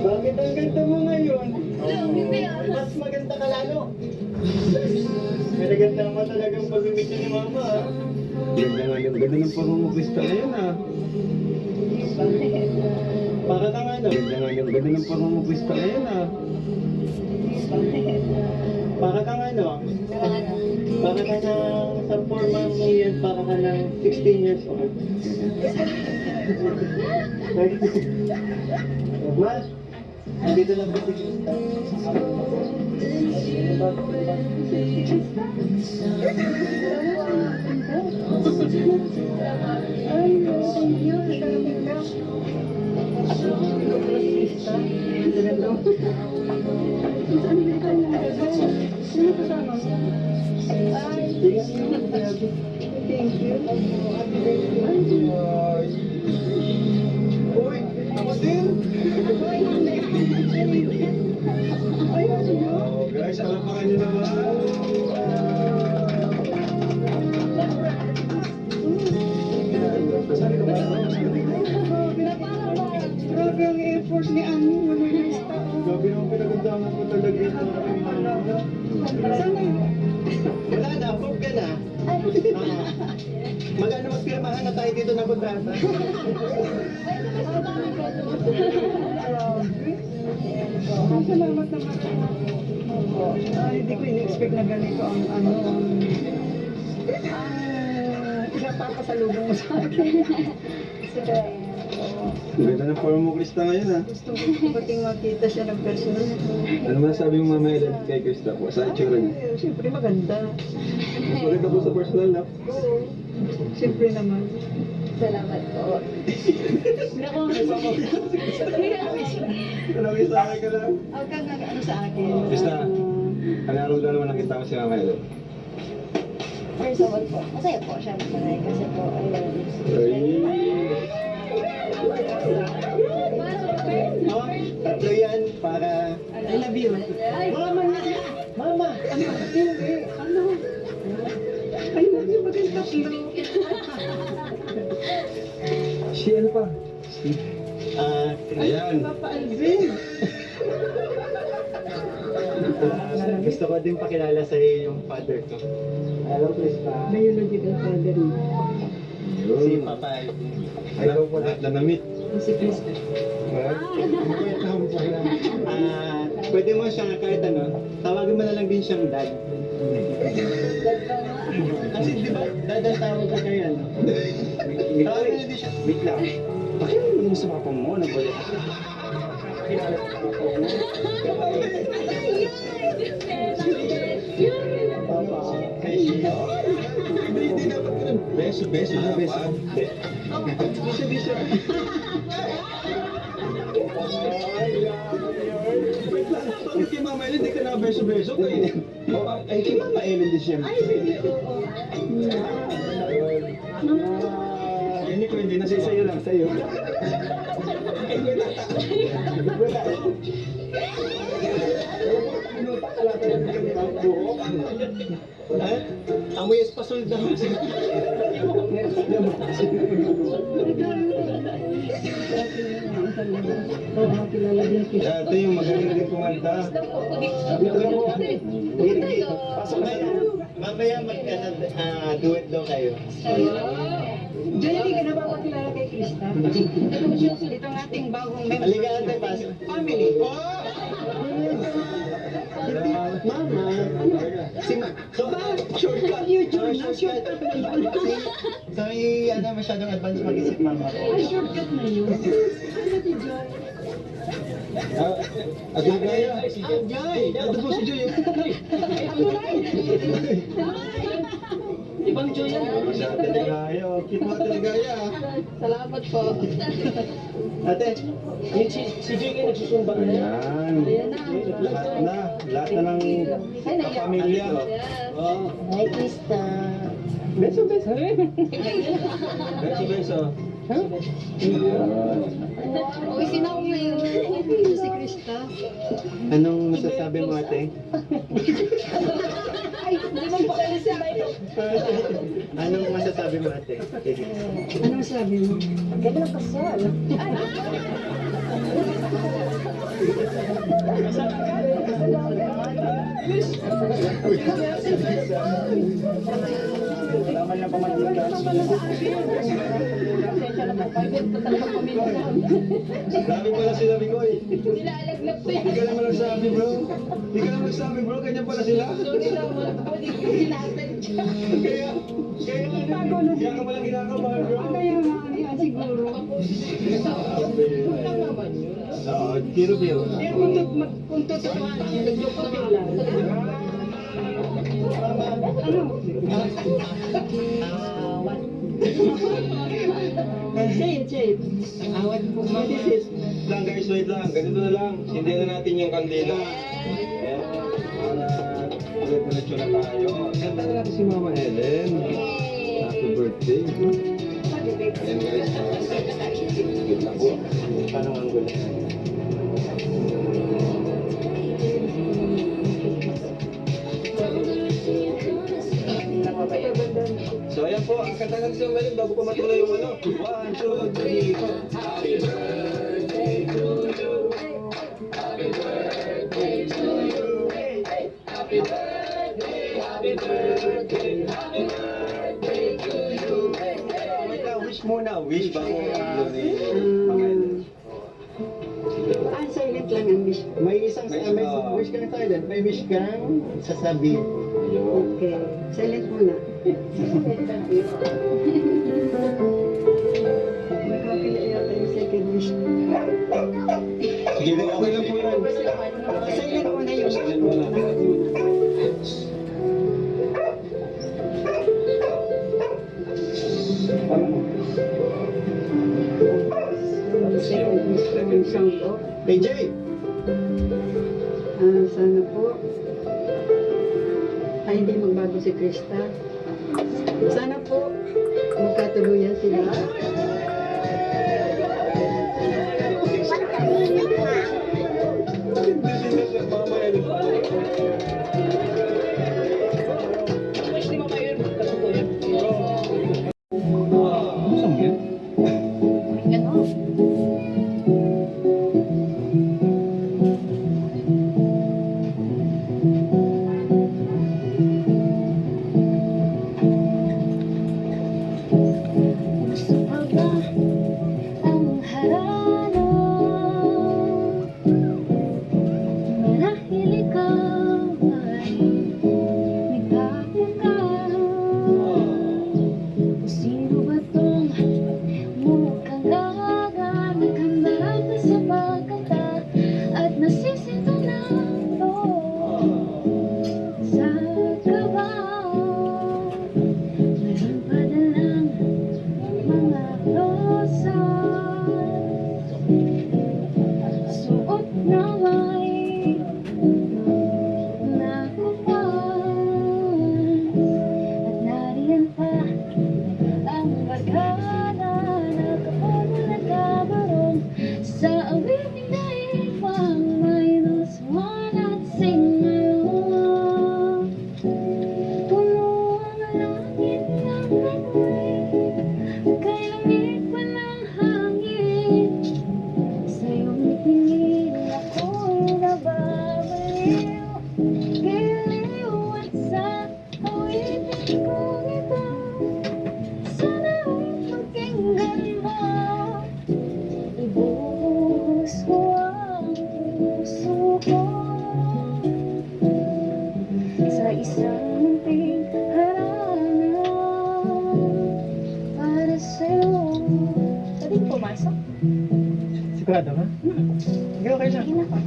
Bakit ang ganda mo ngayon? Mas maganda ka lalo. Maganda mo talagang pag-imit ni Mama. Ganda nga yung ganda ng pamumukwista ngayon ah. Para kang ano? Ganda nga yung ganda ng pamumukwista ngayon ah. Para kang ano? Para ka ng sa 4 months years, para ka ng 16 years old. Mas, nandito lang po si Krista. Thank you. Uy, ako din. Oh, guys, palapakan niyo naman. Saan ka ba? Grabe ang effort ni Ani. Wala na stop. Grabe naman pinagandaan ko talaga ito. Sana Wala na, approve ka na. Magano magpirmahan na tayo dito ng kontrata. salamat naman. Hindi ko in-expect na ganito ang ano. Ipapasalubong mo sa akin. Ang ganda ng pamumukwista ngayon ah. Gusto ko pating makita siya ng personal. Ano masasabi mo Mama Ellen kay Krista po sa itsura niya? Siyempre maganda. Mas maganda po sa personal na. Oo. Siyempre naman. Salamat po. Naku, Tanongin sa akin ka lang. Huwag kang ano sa akin. Krista, ano naman nakita mo si Mama Ellen? first of all po, masaya po syempre kasi po, ayun. Oh, tatlo yan para... I love you. Mama! Mama! Ano? Hindi. Ano? I love you. Bakit tatlo? Si ano pa? Ayan. Papa Alvin. Gusto ko din pakilala sa iyo yung father ko. Hello, Krista. Biological father mo. Si Papa. Lahat na na-meet. Si Krista. Pwede mo siya kahit ano, tawagin mo na lang din siyang dad. Kasi di ba, dad ang tawag ko kay ano? Tawagin na din siya. Wait lang. Bakit mo sa papa mo? Ano ba yan? Papa. Hindi dapat ganun. Beso na beso. Bisa. Bakit kay Mama Ellen di ka na beso-beso? Ay, kay Mama Ellen din siya. Hindi ko hindi nasa sa'yo lang, sa'yo. Amoy espasol daw. Kilala din Krista. Ate, yung magaling din kumanta. Pasok na yan. Mamaya duet daw kayo. Joy, hindi ka napapakilala kay Krista. Ito ang ating bagong member. Halika ate, pasok. Family. Mama. Si Ma. Shortcut. Shortcut na yun. So, masyadong advance mag-isip, Mama. Ay, shortcut na yun. Ano si Joy? Ate Gaya. Joy! Ito po si Joy. Ibang Joy yan. Si Ate Gaya. Keep mo Ate Gaya. Salamat po. Ate, si Joy kayo nagsusumba na yan. Ayan. Lahat na ng kapamilya. Oh. Hi, Krista. Beso. Beso. Uy, sinaw na yun. Si Krista. Anong masasabi mo, ate? Ay, hindi mo pa kayo siya. Anong masasabi mo, ate? Ano sabi mo? Ganda ng kasal. Wala man lang pamalitan. Sabi pala sila, Bigoy. Nilalagnat po Hindi ka naman nagsabi, bro. Hindi ka naman nagsabi, bro. Ganyan pala sila. Kaya ka pala kinakabahan, bro. Kaya nga, yan siguro. Oo, biro-biro. Eh, kung totohan, nag-joke ko lang. Ano? Say it. Awat po. What is it? Lang guys, wait lang. Ganito na lang. Sindihan na natin yung kandila. Ayan. Para ulit-ulit na tayo. Ganda na natin si Mama Helen. Happy birthday. Ayan guys. Good lang po. Paano ang gulo? So ayan po, ang kanta natin sa Melen bago pa matuloy yung ano. 1, 2, 3, 4. Happy birthday to you. Happy birthday to you. Happy birthday, happy birthday, happy birthday to you. Wait lang, wish muna. Wish bago ang ni Mama Helen. Silent lang ang wish. May isang may wish kang silent, may wish kang sasabihin. Ayun. Okay. Silent muna. Magkakila yata yung second wish. Sige, okay lang po yan. Silent muna yung Silent muna. second wish ko yung song ko. PJ! Sana po ay hindi magbago si Krista. Sana po magkatuluyan sila. Mama Helen. Saan yan? Gusto pa ba ang harana? Marahil ikaw ay nagkakaka. Kung sino ba tong mukhang gaga, naghanda ka sa pagkanta at nasisinto na ito sa kaba. Meron pa dalang mga rosas, suot na may nakupas, at nariyan pa ang barkada na kapag nagkabaron sa awiting naipang minus one at sing along. Puno ang langit ng amoy, kay lamig pa ng hangin. Sa iyong tingin ako'y nababaliw, giliw at sa awitin kong ito. Sana ay pakinggan mo, ibuhos ko ang puso ko sa isang munting harana para sa'yo. Pwede pumasok? Sigurado ka? Sige, okay lang. Sige na po.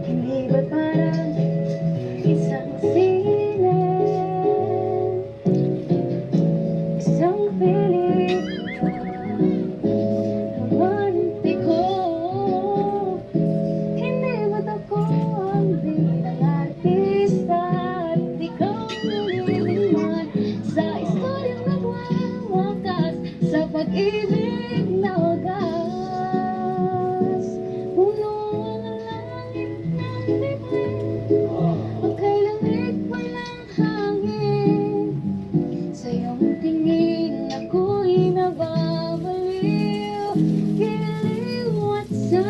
Hindi ba parang isang sine, isang pelikula, romantiko? Hindi ba't ako ang bilang artista at ikaw nililiman sa istoryang nagwawakas sa pag-ibig na wagas? Puno ang langit ng bituin, kay lamig pa ng hangin. Sa iyong tingin ako'y nababaliw, giliw at sa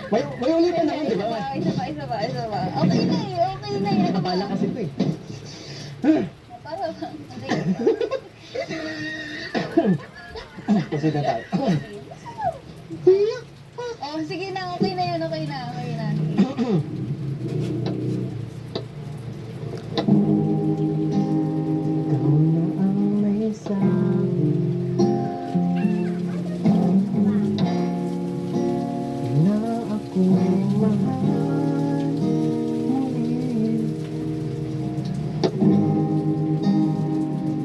May ulitan naman, di ba? Isa pa. Okay na eh. Nakapala kasi ito eh. Para bang, Kasi na tayo. oh, sige na, okay na yun, okay na. Ikaw na ang may sabi na ako mahal muli.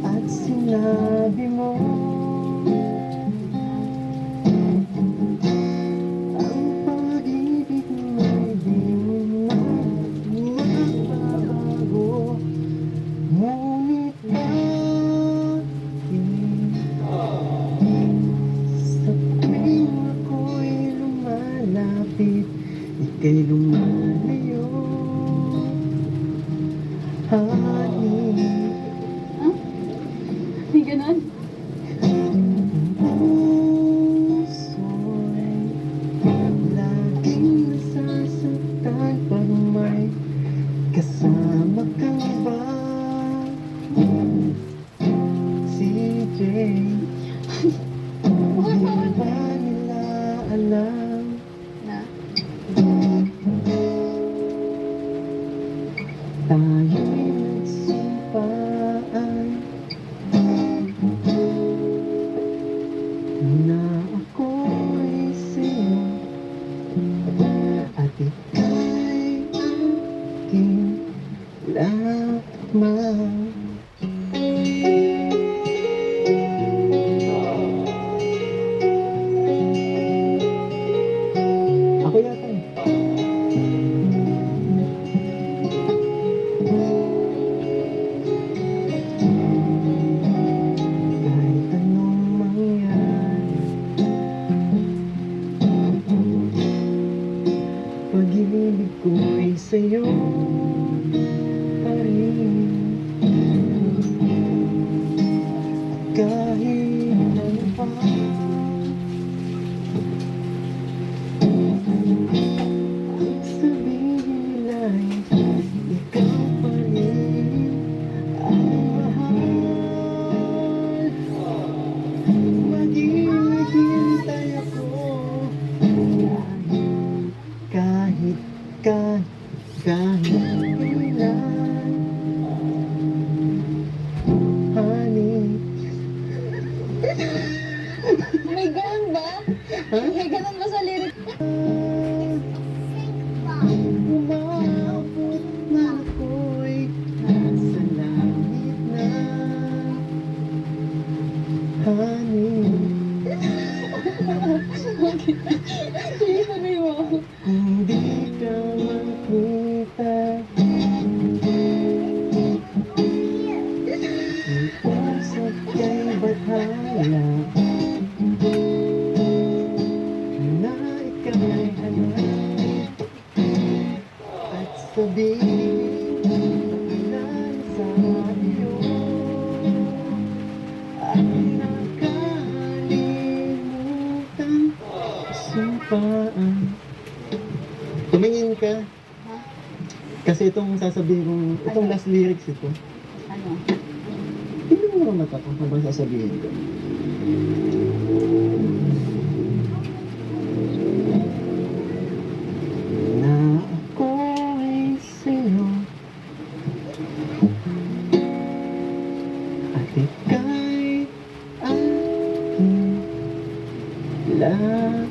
At sinabi mo ang pag-ibig mo'y di mo magbabago. Ngunit sa tuwing ako'y lumalapit, ika'y lumalayo. Honey, Hindi ganun. puso'y laging nasasaktan pag may kasama kang iba. CJ, di ba nila alam Na? tayo'y nagsumpaan na ako'y sa'yo at ika'y aking lamang. Ako yata eh. Kahit anong mangyari, pag-ibig ko'y sa'yo pa rin. At kahit ano pa ang sabihin nila'y ikaw pa rin ang mahal. Maghihintay ako kahit kailan. Honey, May ganun ba? May ganun ba sa lyric? umabot na ako'y nasa langit na. Honey, Sige, sabi mo. kung di ka makita, iusap kay Bathala na ika'y hanapin at sabihin na sa iyo at nakalimutan sumpaan. Tumingin ka. Kasi itong sasabihin kong, itong last lyrics ito. Ano? Hindi mo naman mata ko habang sasabihin ko. Na ako'y sa'yo at ika'y aking lahat.